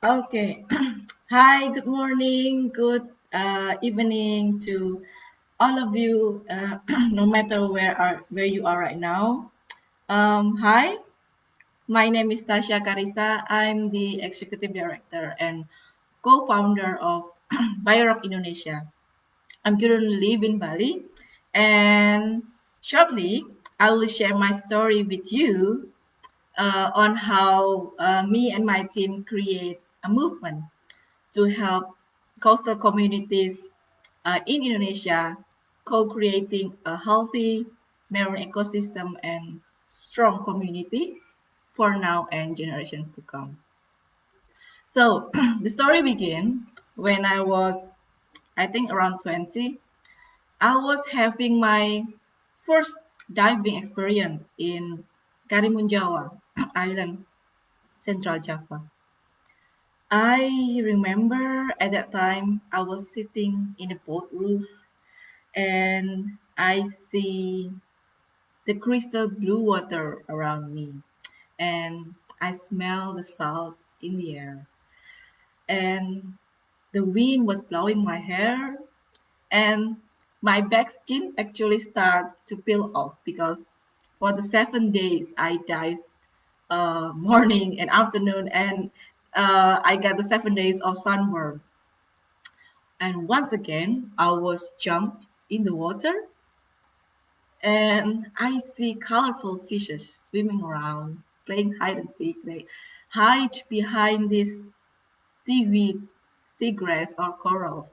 Okay. Hi, good morning, good evening to all of you, no matter where you are right now. Hi, my name is Tasya Karissa. I'm the executive director and co-founder of Biorock Indonesia. I'm currently live in Bali, and shortly I will share my story with you on how me and my team create a movement to help coastal communities in Indonesia co-creating a healthy marine ecosystem and strong community for now and generations to come. So the story began when I was, I think, around 20. I was having my first diving experience in Karimun Jawa Island, Central Java. I remember at that time I was sitting in a boat roof and I see the crystal blue water around me and I smell the salt in the air and the wind was blowing my hair and my back skin actually started to peel off because for the 7 days I dived morning and afternoon and I got the 7 days of sunburn. And once again, I was jumped in the water and I see colorful fishes swimming around, playing hide and seek. They hide behind this seaweed, seagrass, or corals.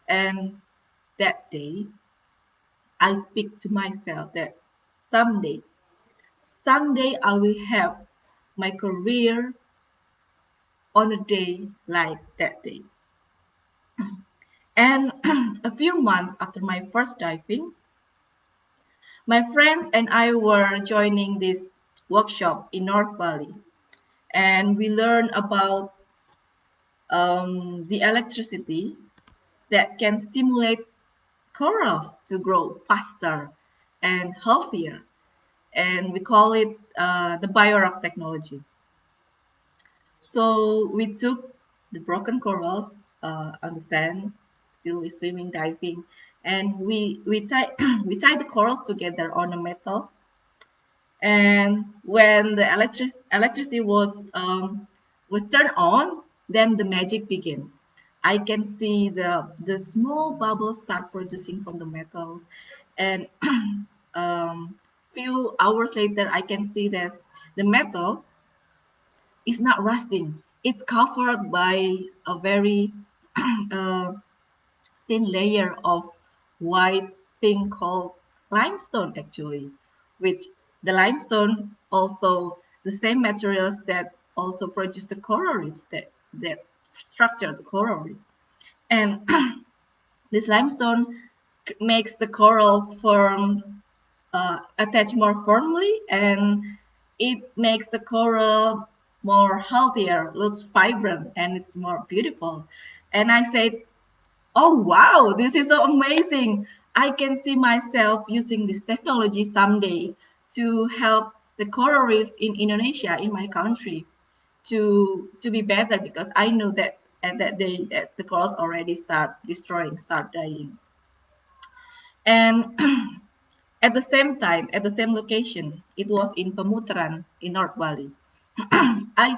And that day, I speak to myself that someday, someday I will have my career on a day like that day. And a few months after my first diving, my friends and I were joining this workshop in North Bali, and we learned about the electricity that can stimulate corals to grow faster and healthier. And we call it the Biorock Technology. So we took the broken corals on the sand, still we swimming, diving, and we tie we tied the corals together on a metal. And when the electricity was turned on, then the magic begins. I can see the small bubbles start producing from the metals, and few hours later, I can see that the metal is not rusting. It's covered by a very uh, thin layer of white thing called limestone actually, which the limestone also the same materials that also produce the coral reef that structure the coral reef. And this limestone makes the coral forms attach more firmly and it makes the coral more healthier, looks vibrant, and it's more beautiful. And I said, oh wow, this is so amazing. I can see myself using this technology someday to help the coral reefs in Indonesia, in my country, to be better because I know that at that day that the corals already start destroying, start dying. And at the same time, at the same location, it was in Pemuteran in North Bali. I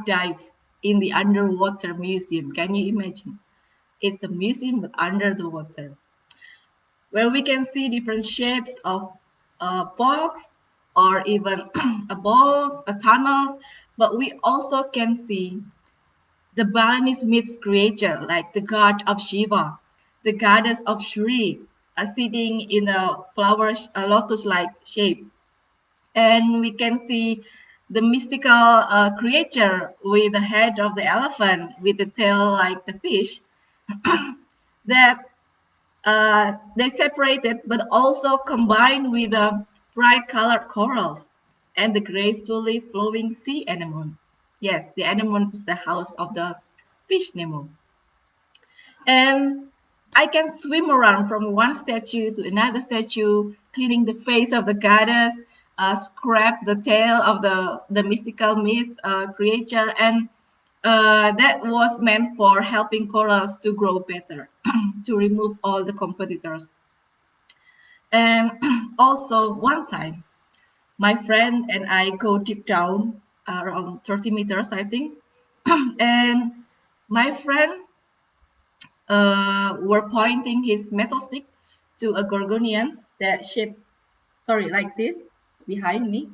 dive in the underwater museum. Can you imagine? It's a museum but under the water, where we can see different shapes of box or even a balls, a tunnels, but we also can see the Balinese myths creature like the god of Shiva, the goddess of Shri, sitting in a flower, a lotus-like shape, and we can see the mystical creature with the head of the elephant with the tail like the fish that they separated but also combined with the bright colored corals and the gracefully flowing sea anemones. Yes, the anemones is the house of the fish Nemo. And I can swim around from one statue to another statue, cleaning the face of the goddess. scrap the tail of the mystical myth creature, and that was meant for helping corals to grow better, to remove all the competitors. And also, one time, my friend and I go deep down, around 30 meters, I think, and my friend were pointing his metal stick to a gorgonians that shape, sorry, like this behind me,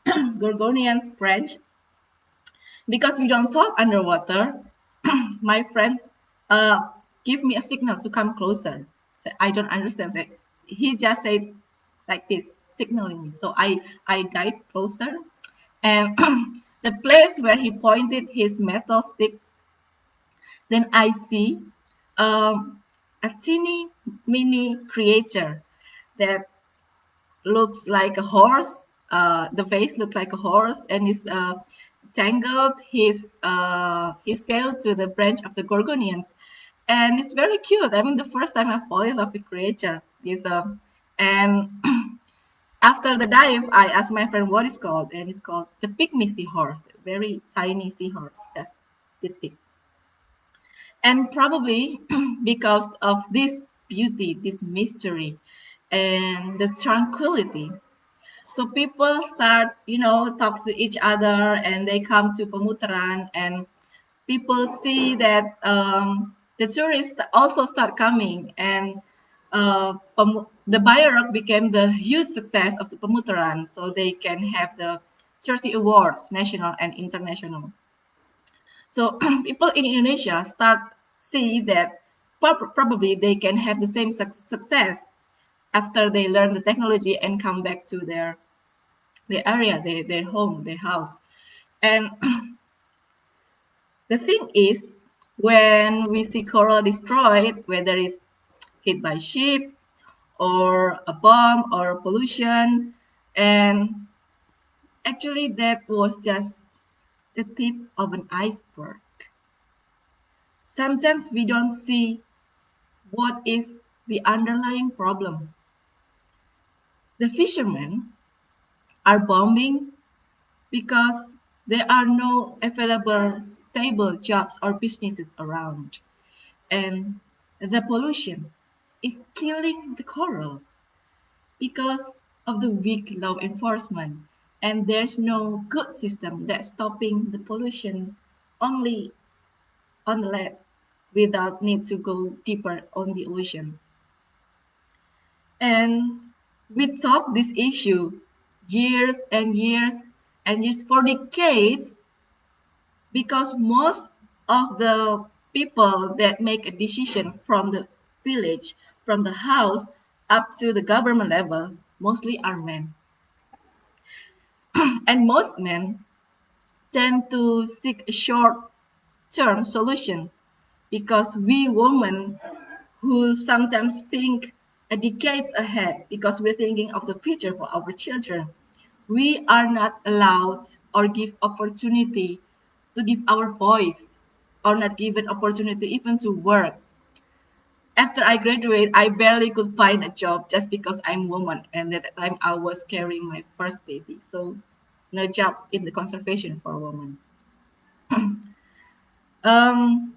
gorgonians branch. Because we don't talk underwater, my friends uh, give me a signal to come closer. So I don't understand it. He just said like this, signaling me. So I dived closer, and the place where he pointed his metal stick, then I see a teeny mini creature that looks like a horse. The face looks like a horse, and is tangled his tail to the branch of the gorgonians, and it's very cute. I mean, the first time I fall in love with creature is and after the dive, I asked my friend what it's called, and it's called the pygmy seahorse, very tiny seahorse, just this big. And probably because of this beauty, this mystery, and the tranquility, so people start, talk to each other, and they come to Pemuteran, and people see that the tourists also start coming, and the Biorock became the huge success of the Pemuteran, so they can have the 30 awards, national and international. So people in Indonesia start see that probably they can have the same success after they learn the technology and come back to their area, their home, their house. And the thing is, when we see coral destroyed, whether it's hit by ship or a bomb or pollution, and actually that was just the tip of an iceberg. Sometimes we don't see what is the underlying problem. The fishermen are bombing because there are no available stable jobs or businesses around. And the pollution is killing the corals because of the weak law enforcement. And there's no good system that's stopping the pollution only on the land without need to go deeper on the ocean. And we talk this issue years and years and years for decades, because most of the people that make a decision from the village, from the house up to the government level, mostly are men. And most men tend to seek a short term solution, because we women who sometimes think a decades ahead, because we're thinking of the future for our children, we are not allowed or give opportunity to give our voice, or not given opportunity even to work. After I graduate, I barely could find a job just because I'm woman, and at that time I was carrying my first baby. So no job in the conservation for women. Um,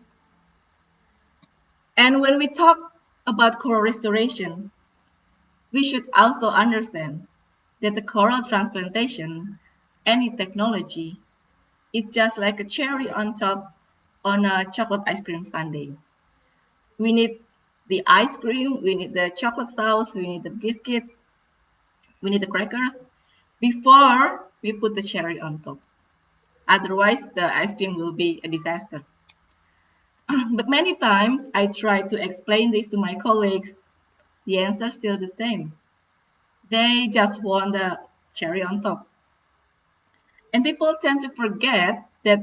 and when we talk about coral restoration, we should also understand that the coral transplantation, any technology, is just like a cherry on top on a chocolate ice cream sundae. We need the ice cream, we need the chocolate sauce, we need the biscuits, we need the crackers before we put the cherry on top. Otherwise, the ice cream will be a disaster. But many times I try to explain this to my colleagues. The answer is still the same. They just want the cherry on top. And people tend to forget that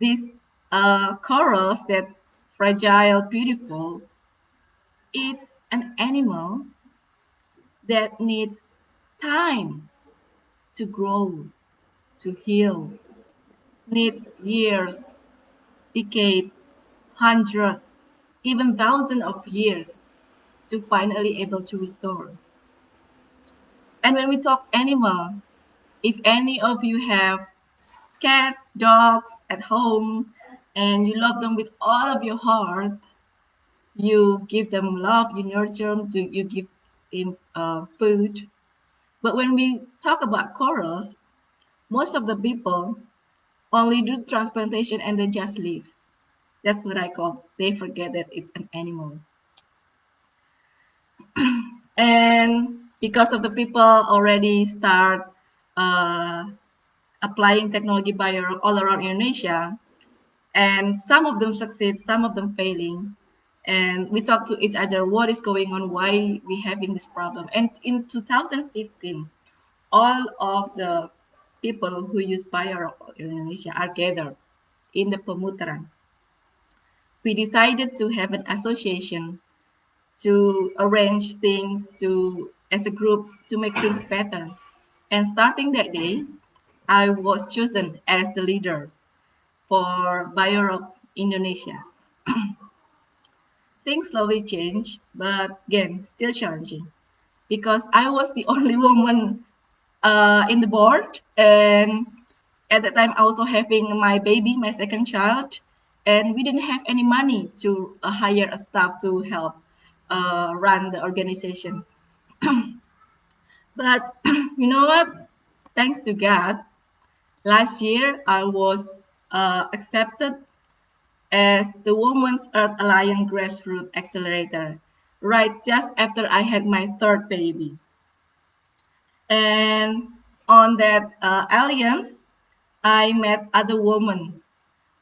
these corals, that fragile, beautiful, it's an animal that needs time to grow, to heal, needs years, decades, hundreds, even thousands of years to finally able to restore. And when we talk animal, if any of you have cats, dogs at home, and you love them with all of your heart, you give them love, you nurture them, you give them food. But when we talk about corals, most of the people only do transplantation and then just leave. That's what I call they forget that it's an animal. And because of the people already start uh, applying technology all around Indonesia, and some of them succeed, some of them failing. And we talk to each other, what is going on, why we having this problem. And in 2015, all of the people who use Biorock in Indonesia are gathered in the Pemuteran. We decided to have an association to arrange things to as a group to make things better. And starting that day, I was chosen as the leader for Biorock Indonesia. Things slowly change, but again, still challenging because I was the only woman in the board, and at that time I also having my baby, my second child, and we didn't have any money to hire a staff to help run the organization. But you know what? Thanks to God, last year I was accepted as the Women's Earth Alliance Grassroots Accelerator, right just after I had my third baby. And on that alliance, I met other women,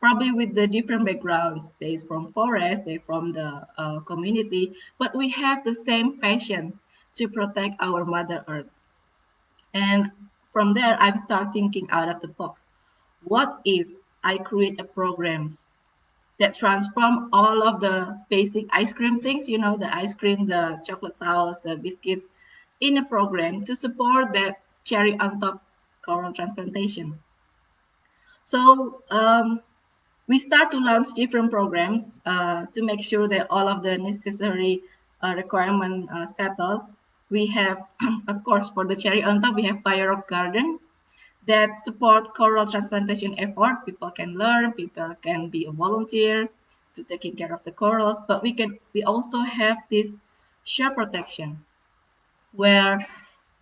probably with the different backgrounds. They're from forest, they're from the community, but we have the same passion to protect our Mother Earth. And from there, I start thinking out of the box. What if I create a program that transform all of the basic ice cream things, the ice cream, the chocolate sauce, the biscuits, in a program to support that cherry on top coral transplantation. So we start to launch different programs to make sure that all of the necessary requirement settled. We have, of course, for the cherry on top, we have Biorock Garden that support coral transplantation effort. People can learn, people can be a volunteer to taking care of the corals, but we also have this shore protection where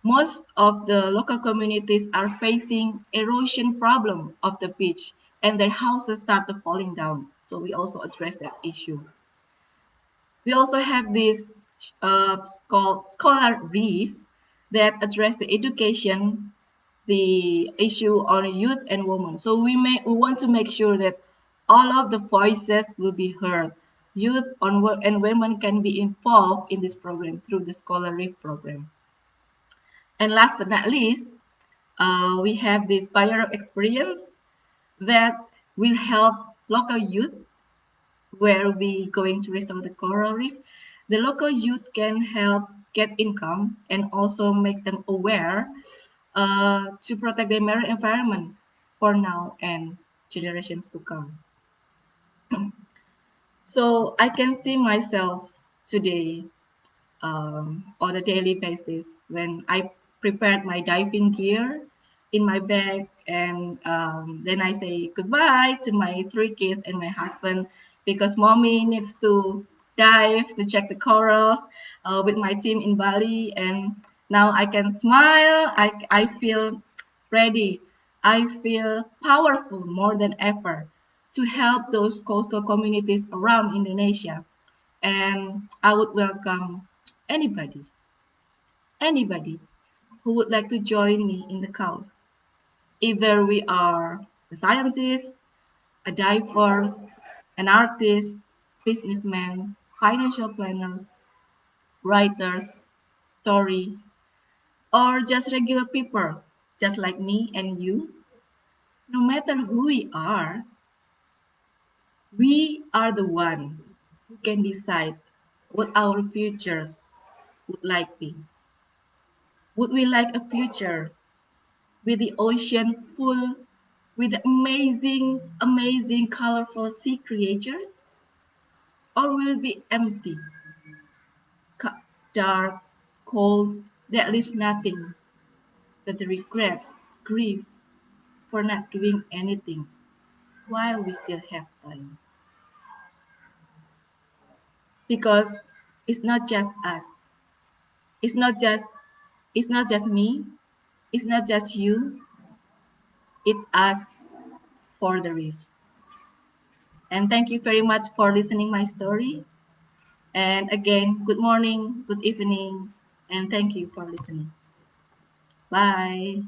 most of the local communities are facing erosion problem of the beach and their houses started falling down. So we also address that issue. We also have this called Scholar Reef that address the education, the issue on youth and women. So we want to make sure that all of the voices will be heard. Youth and women can be involved in this program through the Scholar Reef program. And last but not least, we have this Biorock experience that will help local youth where we going to restore the coral reef. The local youth can help get income and also make them aware to protect the marine environment for now and generations to come. So I can see myself today on a daily basis when I prepared my diving gear in my bag and then I say goodbye to my three kids and my husband because mommy needs to dive to check the corals with my team in Bali and now I can smile. I feel ready. I feel powerful more than ever to help those coastal communities around Indonesia and I would welcome anybody, anybody who would like to join me in the cause. Either we are a scientist, a diver, an artist, businessman, financial planners, writers, story, or just regular people, just like me and you. No matter who we are the one who can decide what our futures would like be. Would we like a future with the ocean full with amazing, amazing, colorful sea creatures? Or will it be empty, dark, cold, that leaves nothing? but the regret, grief for not doing anything while we still have time. Because it's not just us. It's not just me. It's not just you. It's us for the rest. And thank you very much for listening my story. And again, good morning, good evening, and thank you for listening. Bye.